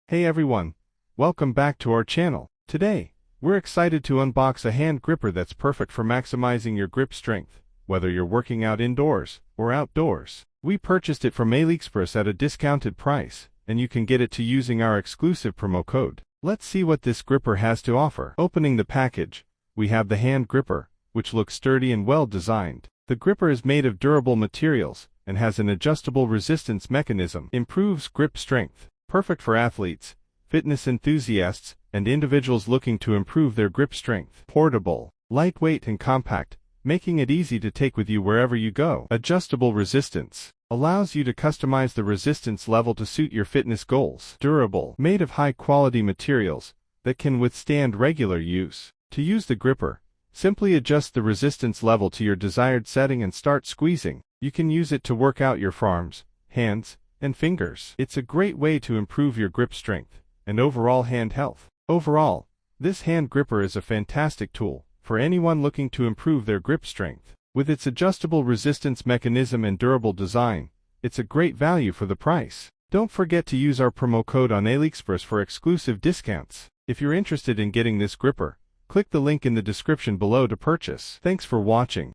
Hey everyone, welcome back to our channel. Today, we're excited to unbox a hand gripper that's perfect for maximizing your grip strength, whether you're working out indoors or outdoors. We purchased it from AliExpress at a discounted price, and you can get it using our exclusive promo code. Let's see what this gripper has to offer. Opening the package, we have the hand gripper, which looks sturdy and well designed. The gripper is made of durable materials and has an adjustable resistance mechanism. Improves grip strength. Perfect for athletes, fitness enthusiasts, and individuals looking to improve their grip strength. Portable, lightweight and compact, making it easy to take with you wherever you go. Adjustable resistance, allows you to customize the resistance level to suit your fitness goals. Durable, made of high-quality materials that can withstand regular use. To use the gripper, simply adjust the resistance level to your desired setting and start squeezing. You can use it to work out your forearms, hands, and fingers. It's a great way to improve your grip strength and overall hand health. Overall, this hand gripper is a fantastic tool for anyone looking to improve their grip strength. With its adjustable resistance mechanism and durable design, it's a great value for the price. Don't forget to use our promo code on AliExpress for exclusive discounts. If you're interested in getting this gripper, click the link in the description below to purchase. Thanks for watching.